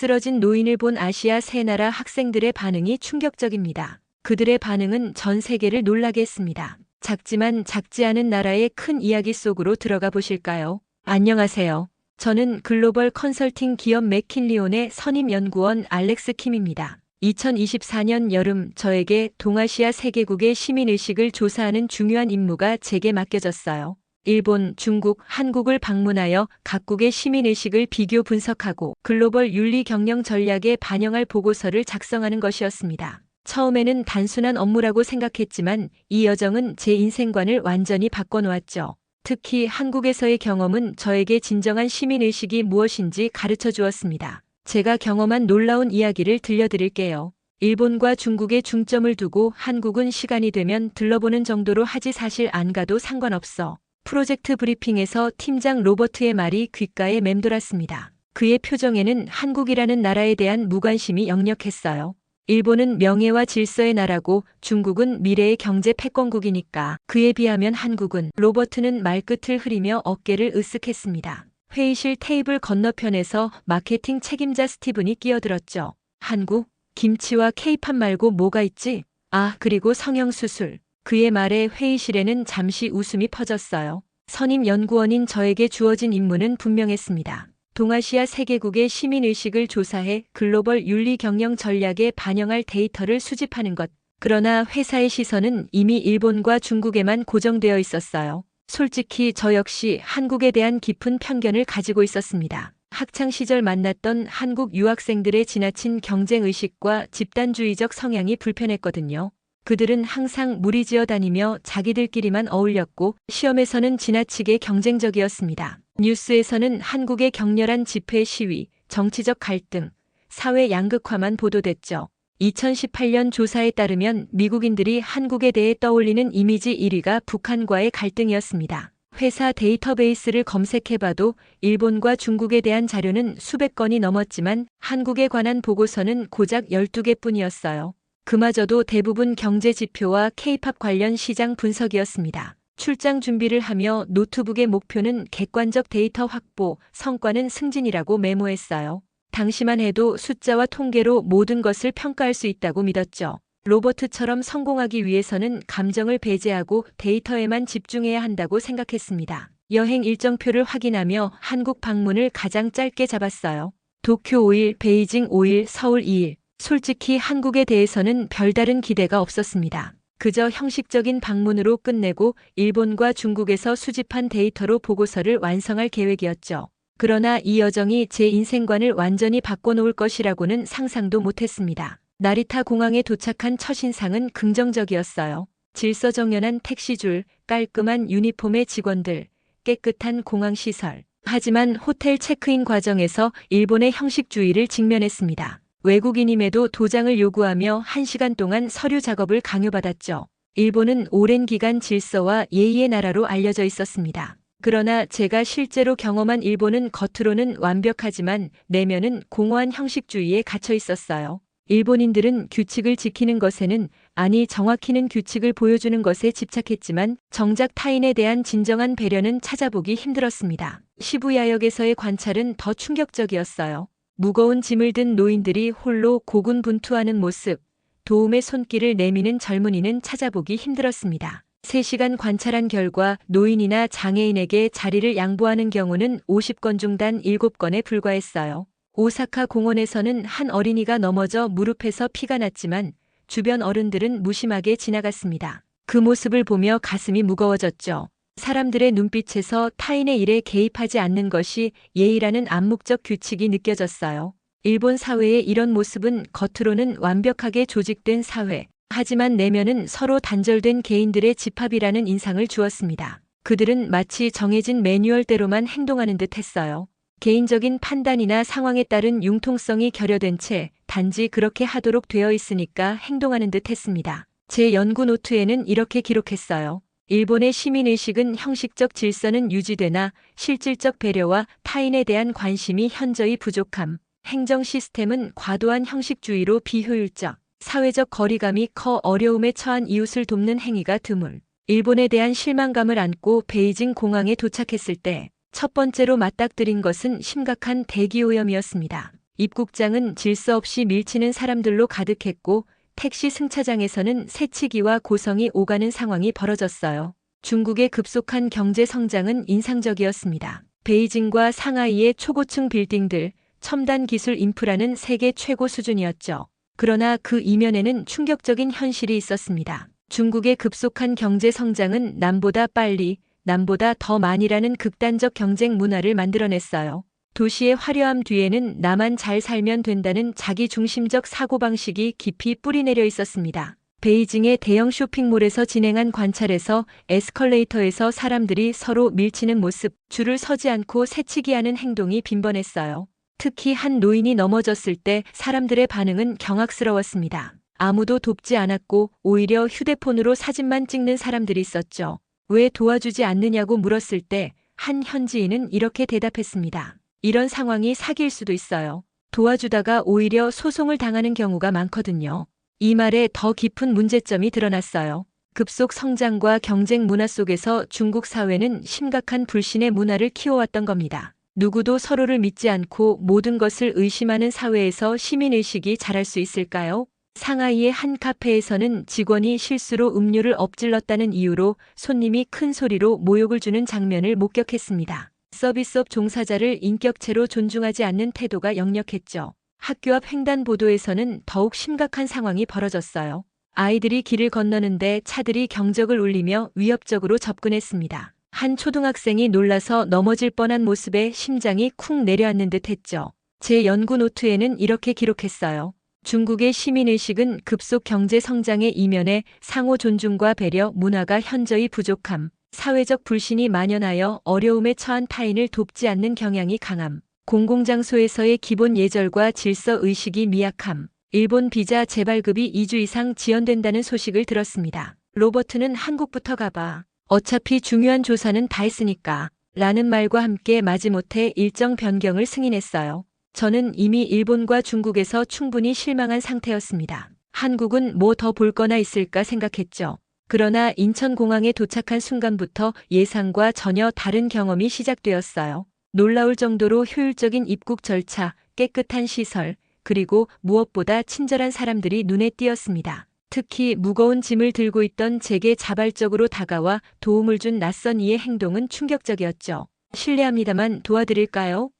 쓰러진 노인을 본 아시아 세 나라 학생들의 반응이 충격적입니다. 그들의 반응은 전 세계를 놀라게 했습니다. 작지만 작지 않은 나라의 큰 이야기 속으로 들어가 보실까요? 안녕하세요. 저는 글로벌 컨설팅 기업 맥킨리온의 선임 연구원 알렉스 킴입니다. 2024년 여름 저에게 동아시아 세계국의 시민의식을 조사하는 중요한 임무가 제게 맡겨졌어요. 일본, 중국, 한국을 방문하여 각국의 시민의식을 비교 분석하고 글로벌 윤리 경영 전략에 반영할 보고서를 작성하는 것이었습니다. 처음에는 단순한 업무라고 생각했지만 이 여정은 제 인생관을 완전히 바꿔놓았죠. 특히 한국에서의 경험은 저에게 진정한 시민의식이 무엇인지 가르쳐 주었습니다. 제가 경험한 놀라운 이야기를 들려드릴게요. 일본과 중국에 중점을 두고 한국은 시간이 되면 들러보는 정도로 하지 사실 안 가도 상관없어. 프로젝트 브리핑에서 팀장 로버트의 말이 귓가에 맴돌았습니다. 그의 표정에는 한국이라는 나라에 대한 무관심이 역력했어요. 일본은 명예와 질서의 나라고 중국은 미래의 경제 패권국이니까 그에 비하면 한국은 로버트는 말끝을 흐리며 어깨를 으쓱했습니다. 회의실 테이블 건너편에서 마케팅 책임자 스티븐이 끼어들었죠. 한국? 김치와 케이팝 말고 뭐가 있지? 아, 그리고 성형수술. 그의 말에 회의실에는 잠시 웃음이 퍼졌어요. 선임 연구원인 저에게 주어진 임무는 분명했습니다. 동아시아 세계국의 시민의식을 조사해 글로벌 윤리 경영 전략에 반영할 데이터를 수집하는 것. 그러나 회사의 시선은 이미 일본과 중국에만 고정되어 있었어요. 솔직히 저 역시 한국에 대한 깊은 편견을 가지고 있었습니다. 학창 시절 만났던 한국 유학생들의 지나친 경쟁의식과 집단주의적 성향이 불편했거든요. 그들은 항상 무리지어 다니며 자기들끼리만 어울렸고 시험에서는 지나치게 경쟁적이었습니다. 뉴스에서는 한국의 격렬한 집회 시위, 정치적 갈등, 사회 양극화만 보도됐죠. 2018년 조사에 따르면 미국인들이 한국에 대해 떠올리는 이미지 1위가 북한과의 갈등이었습니다. 회사 데이터베이스를 검색해봐도 일본과 중국에 대한 자료는 수백 건이 넘었지만 한국에 관한 보고서는 고작 12개뿐이었어요. 그마저도 대부분 경제 지표와 K-팝 관련 시장 분석이었습니다. 출장 준비를 하며 노트북의 목표는 객관적 데이터 확보, 성과는 승진이라고 메모했어요. 당시만 해도 숫자와 통계로 모든 것을 평가할 수 있다고 믿었죠. 로버트처럼 성공하기 위해서는 감정을 배제하고 데이터에만 집중해야 한다고 생각했습니다. 여행 일정표를 확인하며 한국 방문을 가장 짧게 잡았어요. 도쿄 5일, 베이징 5일, 서울 2일. 솔직히 한국에 대해서는 별다른 기대가 없었습니다. 그저 형식적인 방문으로 끝내고 일본과 중국에서 수집한 데이터로 보고서를 완성할 계획이었죠. 그러나 이 여정이 제 인생관을 완전히 바꿔놓을 것이라고는 상상도 못했습니다. 나리타 공항에 도착한 첫인상은 긍정적이었어요. 질서정연한 택시줄, 깔끔한 유니폼의 직원들, 깨끗한 공항시설. 하지만 호텔 체크인 과정에서 일본의 형식주의를 직면했습니다. 외국인임에도 도장을 요구하며 1시간 동안 서류 작업을 강요받았죠. 일본은 오랜 기간 질서와 예의의 나라로 알려져 있었습니다. 그러나 제가 실제로 경험한 일본은 겉으로는 완벽하지만 내면은 공허한 형식주의에 갇혀 있었어요. 일본인들은 규칙을 지키는 것에는, 아니 정확히는 규칙을 보여주는 것에 집착했지만 정작 타인에 대한 진정한 배려는 찾아보기 힘들었습니다. 시부야역에서의 관찰은 더 충격적이었어요. 무거운 짐을 든 노인들이 홀로 고군분투하는 모습, 도움의 손길을 내미는 젊은이는 찾아보기 힘들었습니다. 3시간 관찰한 결과 노인이나 장애인에게 자리를 양보하는 경우는 50건 중 단 7건에 불과했어요. 오사카 공원에서는 한 어린이가 넘어져 무릎에서 피가 났지만 주변 어른들은 무심하게 지나갔습니다. 그 모습을 보며 가슴이 무거워졌죠. 사람들의 눈빛에서 타인의 일에 개입하지 않는 것이 예의라는 암묵적 규칙이 느껴졌어요. 일본 사회의 이런 모습은 겉으로는 완벽하게 조직된 사회, 하지만 내면은 서로 단절된 개인들의 집합이라는 인상을 주었습니다. 그들은 마치 정해진 매뉴얼대로만 행동하는 듯 했어요. 개인적인 판단이나 상황에 따른 융통성이 결여된 채 단지 그렇게 하도록 되어 있으니까 행동하는 듯 했습니다. 제 연구 노트에는 이렇게 기록했어요. 일본의 시민의식은 형식적 질서는 유지되나 실질적 배려와 타인에 대한 관심이 현저히 부족함. 행정 시스템은 과도한 형식주의로 비효율적. 사회적 거리감이 커 어려움에 처한 이웃을 돕는 행위가 드물. 일본에 대한 실망감을 안고 베이징 공항에 도착했을 때 첫 번째로 맞닥뜨린 것은 심각한 대기오염이었습니다. 입국장은 질서 없이 밀치는 사람들로 가득했고 택시 승차장에서는 새치기와 고성이 오가는 상황이 벌어졌어요. 중국의 급속한 경제 성장은 인상적이었습니다. 베이징과 상하이의 초고층 빌딩들, 첨단 기술 인프라는 세계 최고 수준이었죠. 그러나 그 이면에는 충격적인 현실이 있었습니다. 중국의 급속한 경제 성장은 남보다 빨리, 남보다 더 많이라는 극단적 경쟁 문화를 만들어냈어요. 도시의 화려함 뒤에는 나만 잘 살면 된다는 자기중심적 사고방식이 깊이 뿌리내려 있었습니다. 베이징의 대형 쇼핑몰에서 진행한 관찰에서 에스컬레이터에서 사람들이 서로 밀치는 모습, 줄을 서지 않고 새치기하는 행동이 빈번했어요. 특히 한 노인이 넘어졌을 때 사람들의 반응은 경악스러웠습니다. 아무도 돕지 않았고 오히려 휴대폰으로 사진만 찍는 사람들이 있었죠. 왜 도와주지 않느냐고 물었을 때 한 현지인은 이렇게 대답했습니다. 이런 상황이 사기일 수도 있어요. 도와주다가 오히려 소송을 당하는 경우가 많거든요. 이 말에 더 깊은 문제점이 드러났어요. 급속 성장과 경쟁 문화 속에서 중국 사회는 심각한 불신의 문화를 키워왔던 겁니다. 누구도 서로를 믿지 않고 모든 것을 의심하는 사회에서 시민의식이 자랄 수 있을까요? 상하이의 한 카페에서는 직원이 실수로 음료를 엎질렀다는 이유로 손님이 큰 소리로 모욕을 주는 장면을 목격했습니다. 서비스업 종사자를 인격체로 존중하지 않는 태도가 역력했죠. 학교 앞 횡단보도에서는 더욱 심각한 상황이 벌어졌어요. 아이들이 길을 건너는데 차들이 경적을 울리며 위협적으로 접근했습니다. 한 초등학생이 놀라서 넘어질 뻔한 모습에 심장이 쿵 내려앉는 듯 했죠. 제 연구 노트에는 이렇게 기록했어요. 중국의 시민의식은 급속 경제 성장의 이면에 상호 존중과 배려 문화가 현저히 부족함, 사회적 불신이 만연하여 어려움에 처한 타인을 돕지 않는 경향이 강함, 공공장소에서의 기본 예절과 질서 의식이 미약함, 일본 비자 재발급이 2주 이상 지연된다는 소식을 들었습니다. 로버트는 한국부터 가봐. 어차피 중요한 조사는 다 했으니까. 라는 말과 함께 마지못해 일정 변경을 승인했어요. 저는 이미 일본과 중국에서 충분히 실망한 상태였습니다. 한국은 뭐 더 볼 거나 있을까 생각했죠. 그러나 인천공항에 도착한 순간부터 예상과 전혀 다른 경험이 시작되었어요. 놀라울 정도로 효율적인 입국 절차, 깨끗한 시설, 그리고 무엇보다 친절한 사람들이 눈에 띄었습니다. 특히 무거운 짐을 들고 있던 제게 자발적으로 다가와 도움을 준 낯선 이의 행동은 충격적이었죠. 실례합니다만 도와드릴까요?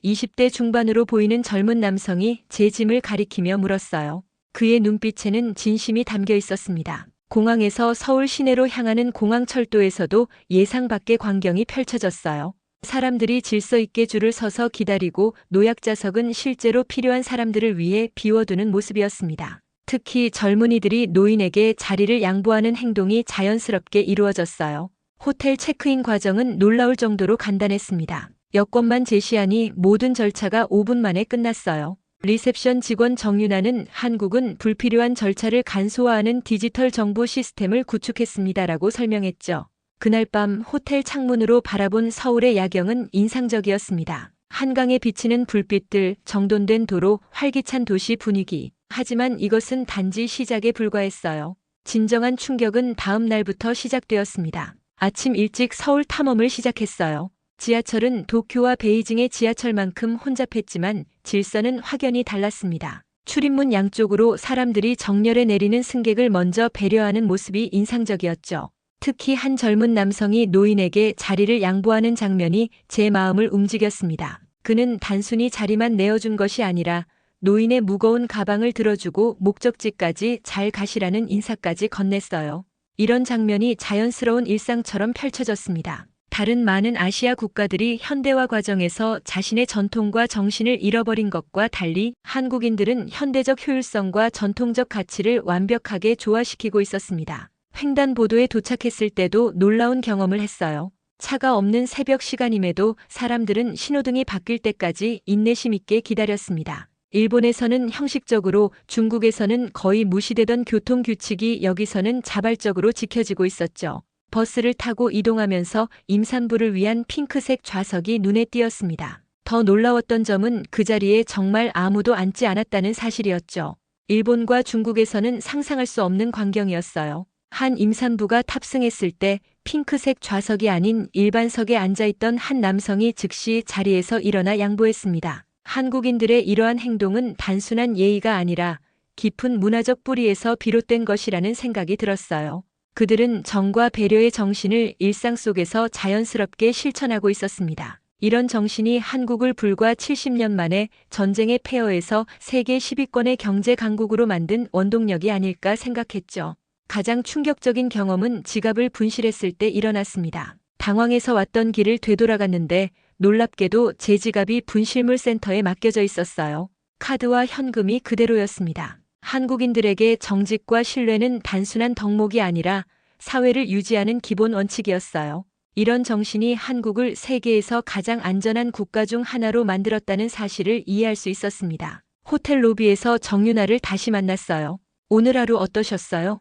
20대 중반으로 보이는 젊은 남성이 제 짐을 가리키며 물었어요. 그의 눈빛에는 진심이 담겨 있었습니다. 공항에서 서울 시내로 향하는 공항철도에서도 예상 밖의 광경이 펼쳐졌어요. 사람들이 질서 있게 줄을 서서 기다리고 노약자석은 실제로 필요한 사람들을 위해 비워두는 모습이었습니다. 특히 젊은이들이 노인에게 자리를 양보하는 행동이 자연스럽게 이루어졌어요. 호텔 체크인 과정은 놀라울 정도로 간단했습니다. 여권만 제시하니 모든 절차가 5분 만에 끝났어요. 리셉션 직원 정윤아는 한국은 불필요한 절차를 간소화하는 디지털 정보 시스템을 구축했습니다라고 설명했죠. 그날 밤 호텔 창문으로 바라본 서울의 야경은 인상적이었습니다. 한강에 비치는 불빛들, 정돈된 도로, 활기찬 도시 분위기. 하지만 이것은 단지 시작에 불과했어요. 진정한 충격은 다음 날부터 시작되었습니다. 아침 일찍 서울 탐험을 시작했어요. 지하철은 도쿄와 베이징의 지하철만큼 혼잡했지만 질서는 확연히 달랐습니다. 출입문 양쪽으로 사람들이 정렬해 내리는 승객을 먼저 배려하는 모습이 인상적이었죠. 특히 한 젊은 남성이 노인에게 자리를 양보하는 장면이 제 마음을 움직였습니다. 그는 단순히 자리만 내어준 것이 아니라 노인의 무거운 가방을 들어주고 목적지까지 잘 가시라는 인사까지 건넸어요. 이런 장면이 자연스러운 일상처럼 펼쳐졌습니다. 다른 많은 아시아 국가들이 현대화 과정에서 자신의 전통과 정신을 잃어버린 것과 달리 한국인들은 현대적 효율성과 전통적 가치를 완벽하게 조화시키고 있었습니다. 횡단보도에 도착했을 때도 놀라운 경험을 했어요. 차가 없는 새벽 시간임에도 사람들은 신호등이 바뀔 때까지 인내심 있게 기다렸습니다. 일본에서는 형식적으로, 중국에서는 거의 무시되던 교통규칙이 여기서는 자발적으로 지켜지고 있었죠. 버스를 타고 이동하면서 임산부를 위한 핑크색 좌석이 눈에 띄었습니다. 더 놀라웠던 점은 그 자리에 정말 아무도 앉지 않았다는 사실이었죠. 일본과 중국에서는 상상할 수 없는 광경이었어요. 한 임산부가 탑승했을 때 핑크색 좌석이 아닌 일반석에 앉아있던 한 남성이 즉시 자리에서 일어나 양보했습니다. 한국인들의 이러한 행동은 단순한 예의가 아니라 깊은 문화적 뿌리에서 비롯된 것이라는 생각이 들었어요. 그들은 정과 배려의 정신을 일상 속에서 자연스럽게 실천하고 있었습니다. 이런 정신이 한국을 불과 70년 만에 전쟁의 폐허에서 세계 10위권의 경제 강국으로 만든 원동력이 아닐까 생각했죠. 가장 충격적인 경험은 지갑을 분실했을 때 일어났습니다. 당황해서 왔던 길을 되돌아갔는데 놀랍게도 제 지갑이 분실물 센터에 맡겨져 있었어요. 카드와 현금이 그대로였습니다. 한국인들에게 정직과 신뢰는 단순한 덕목이 아니라 사회를 유지하는 기본 원칙이었어요. 이런 정신이 한국을 세계에서 가장 안전한 국가 중 하나로 만들었다는 사실을 이해할 수 있었습니다. 호텔 로비에서 정윤아를 다시 만났어요. 오늘 하루 어떠셨어요?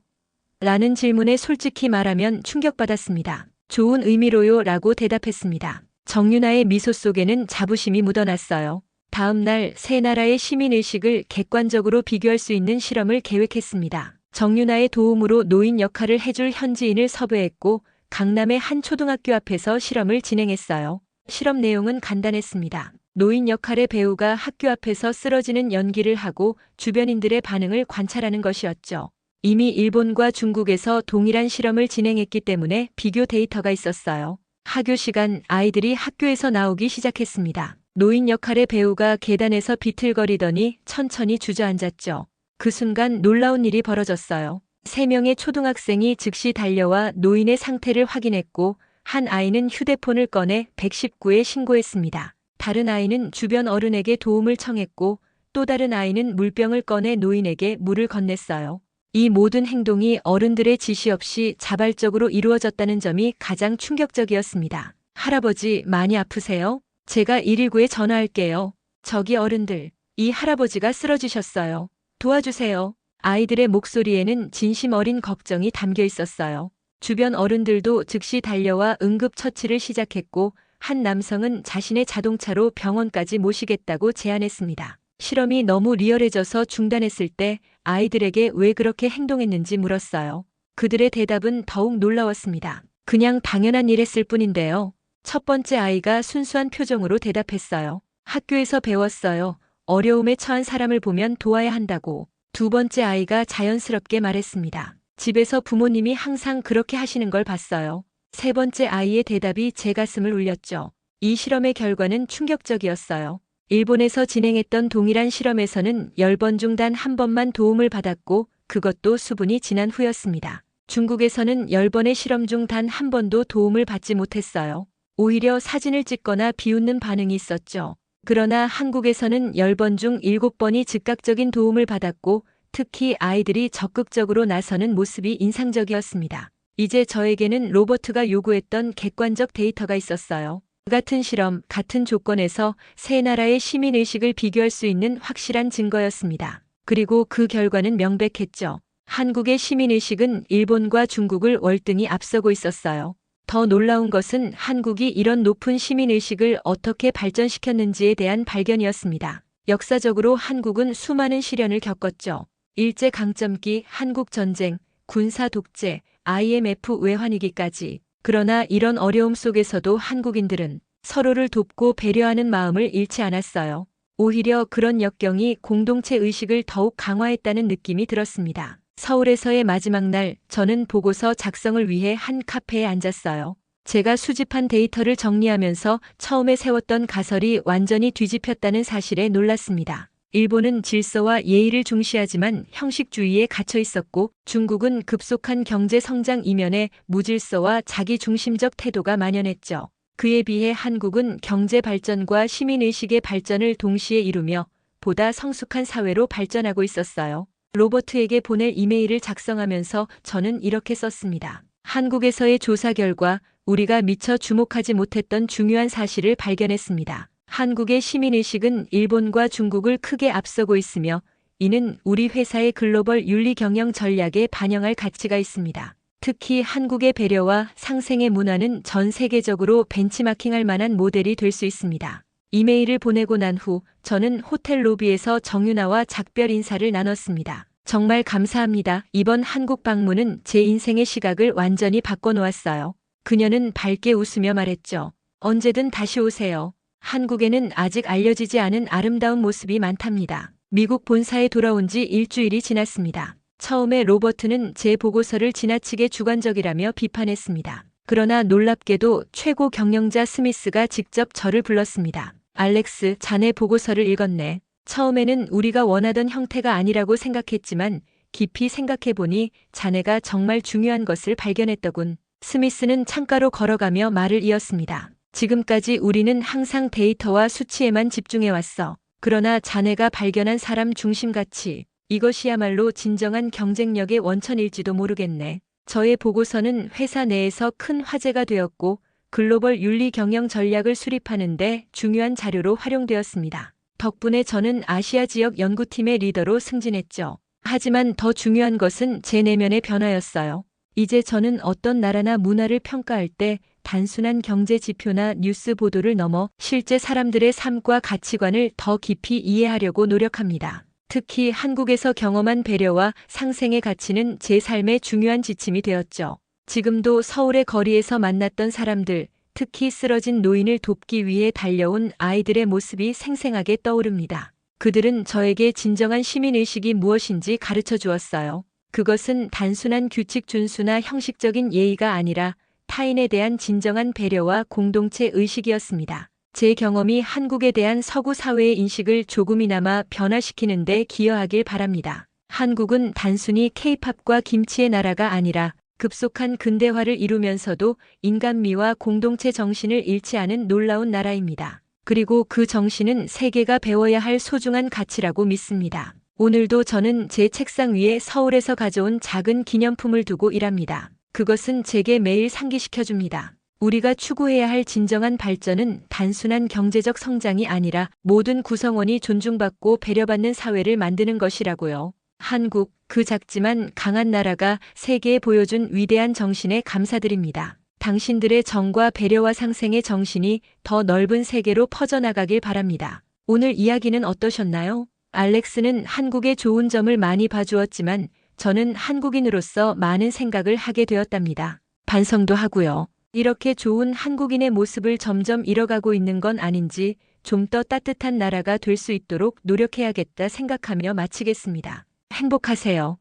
라는 질문에 솔직히 말하면 충격받았습니다. 좋은 의미로요 라고 대답했습니다. 정윤아의 미소 속에는 자부심이 묻어났어요. 다음 날 세 나라의 시민의식을 객관적으로 비교할 수 있는 실험을 계획했습니다. 정윤아의 도움으로 노인 역할을 해줄 현지인을 섭외했고 강남의 한 초등학교 앞에서 실험을 진행했어요. 실험 내용은 간단했습니다. 노인 역할의 배우가 학교 앞에서 쓰러지는 연기를 하고 주변인들의 반응을 관찰하는 것이었죠. 이미 일본과 중국에서 동일한 실험을 진행했기 때문에 비교 데이터가 있었어요. 학교 시간 아이들이 학교에서 나오기 시작했습니다. 노인 역할의 배우가 계단에서 비틀거리더니 천천히 주저앉았죠. 그 순간 놀라운 일이 벌어졌어요. 3명의 초등학생이 즉시 달려와 노인의 상태를 확인했고 한 아이는 휴대폰을 꺼내 119에 신고했습니다. 다른 아이는 주변 어른에게 도움을 청했고 또 다른 아이는 물병을 꺼내 노인에게 물을 건넸어요. 이 모든 행동이 어른들의 지시 없이 자발적으로 이루어졌다는 점이 가장 충격적이었습니다. 할아버지, 많이 아프세요? 제가 119에 전화할게요. 저기 어른들, 이 할아버지가 쓰러지셨어요. 도와주세요. 아이들의 목소리에는 진심 어린 걱정이 담겨 있었어요. 주변 어른들도 즉시 달려와 응급처치를 시작했고 한 남성은 자신의 자동차로 병원까지 모시겠다고 제안했습니다. 실험이 너무 리얼해져서 중단했을 때 아이들에게 왜 그렇게 행동했는지 물었어요. 그들의 대답은 더욱 놀라웠습니다. 그냥 당연한 일 했을 뿐인데요. 첫 번째 아이가 순수한 표정으로 대답했어요. 학교에서 배웠어요. 어려움에 처한 사람을 보면 도와야 한다고. 두 번째 아이가 자연스럽게 말했습니다. 집에서 부모님이 항상 그렇게 하시는 걸 봤어요. 세 번째 아이의 대답이 제 가슴을 울렸죠. 이 실험의 결과는 충격적이었어요. 일본에서 진행했던 동일한 실험에서는 10번 중 단 한 번만 도움을 받았고 그것도 수분이 지난 후였습니다. 중국에서는 10번의 실험 중 단 한 번도 도움을 받지 못했어요. 오히려 사진을 찍거나 비웃는 반응이 있었죠. 그러나 한국에서는 10번 중 7번이 즉각적인 도움을 받았고 특히 아이들이 적극적으로 나서는 모습이 인상적이었습니다. 이제 저에게는 로버트가 요구했던 객관적 데이터가 있었어요. 같은 실험, 같은 조건에서 세 나라의 시민의식을 비교할 수 있는 확실한 증거였습니다. 그리고 그 결과는 명백했죠. 한국의 시민의식은 일본과 중국을 월등히 앞서고 있었어요. 더 놀라운 것은 한국이 이런 높은 시민의식을 어떻게 발전시켰는지에 대한 발견이었습니다. 역사적으로 한국은 수많은 시련을 겪었죠. 일제강점기, 한국전쟁, 군사독재, IMF 외환위기까지. 그러나 이런 어려움 속에서도 한국인들은 서로를 돕고 배려하는 마음을 잃지 않았어요. 오히려 그런 역경이 공동체 의식을 더욱 강화했다는 느낌이 들었습니다. 서울에서의 마지막 날, 저는 보고서 작성을 위해 한 카페에 앉았어요. 제가 수집한 데이터를 정리하면서 처음에 세웠던 가설이 완전히 뒤집혔다는 사실에 놀랐습니다. 일본은 질서와 예의를 중시하지만 형식주의에 갇혀 있었고 중국은 급속한 경제 성장 이면에 무질서와 자기중심적 태도가 만연했죠. 그에 비해 한국은 경제 발전과 시민의식의 발전을 동시에 이루며 보다 성숙한 사회로 발전하고 있었어요. 로버트에게 보낼 이메일을 작성하면서 저는 이렇게 썼습니다. 한국에서의 조사 결과 우리가 미처 주목하지 못했던 중요한 사실을 발견했습니다. 한국의 시민의식은 일본과 중국을 크게 앞서고 있으며 이는 우리 회사의 글로벌 윤리 경영 전략에 반영할 가치가 있습니다. 특히 한국의 배려와 상생의 문화는 전 세계적으로 벤치마킹할 만한 모델이 될 수 있습니다. 이메일을 보내고 난 후 저는 호텔 로비에서 정윤아와 작별 인사를 나눴습니다. 정말 감사합니다. 이번 한국 방문은 제 인생의 시각을 완전히 바꿔놓았어요. 그녀는 밝게 웃으며 말했죠. 언제든 다시 오세요. 한국에는 아직 알려지지 않은 아름다운 모습이 많답니다. 미국 본사에 돌아온 지 일주일이 지났습니다. 처음에 로버트는 제 보고서를 지나치게 주관적이라며 비판했습니다. 그러나 놀랍게도 최고 경영자 스미스가 직접 저를 불렀습니다. 알렉스, 자네 보고서를 읽었네. 처음에는 우리가 원하던 형태가 아니라고 생각했지만 깊이 생각해보니 자네가 정말 중요한 것을 발견했더군. 스미스는 창가로 걸어가며 말을 이었습니다. 지금까지 우리는 항상 데이터와 수치에만 집중해왔어. 그러나 자네가 발견한 사람 중심 가치, 이것이야말로 진정한 경쟁력의 원천일지도 모르겠네. 저의 보고서는 회사 내에서 큰 화제가 되었고 글로벌 윤리 경영 전략을 수립하는 데 중요한 자료로 활용되었습니다. 덕분에 저는 아시아 지역 연구팀의 리더로 승진했죠. 하지만 더 중요한 것은 제 내면의 변화였어요. 이제 저는 어떤 나라나 문화를 평가할 때 단순한 경제 지표나 뉴스 보도를 넘어 실제 사람들의 삶과 가치관을 더 깊이 이해하려고 노력합니다. 특히 한국에서 경험한 배려와 상생의 가치는 제 삶의 중요한 지침이 되었죠. 지금도 서울의 거리에서 만났던 사람들, 특히 쓰러진 노인을 돕기 위해 달려온 아이들의 모습이 생생하게 떠오릅니다. 그들은 저에게 진정한 시민의식이 무엇인지 가르쳐 주었어요. 그것은 단순한 규칙 준수나 형식적인 예의가 아니라 타인에 대한 진정한 배려와 공동체 의식이었습니다. 제 경험이 한국에 대한 서구 사회의 인식을 조금이나마 변화시키는 데 기여하길 바랍니다. 한국은 단순히 K-팝과 김치의 나라가 아니라 급속한 근대화를 이루면서도 인간미와 공동체 정신을 잃지 않은 놀라운 나라입니다. 그리고 그 정신은 세계가 배워야 할 소중한 가치라고 믿습니다. 오늘도 저는 제 책상 위에 서울에서 가져온 작은 기념품을 두고 일합니다. 그것은 제게 매일 상기시켜줍니다. 우리가 추구해야 할 진정한 발전은 단순한 경제적 성장이 아니라 모든 구성원이 존중받고 배려받는 사회를 만드는 것이라고요. 한국, 그 작지만 강한 나라가 세계에 보여준 위대한 정신에 감사드립니다. 당신들의 정과 배려와 상생의 정신이 더 넓은 세계로 퍼져나가길 바랍니다. 오늘 이야기는 어떠셨나요? 알렉스는 한국의 좋은 점을 많이 봐주었지만 저는 한국인으로서 많은 생각을 하게 되었답니다. 반성도 하고요. 이렇게 좋은 한국인의 모습을 점점 잃어가고 있는 건 아닌지 좀 더 따뜻한 나라가 될 수 있도록 노력해야겠다 생각하며 마치겠습니다. 행복하세요.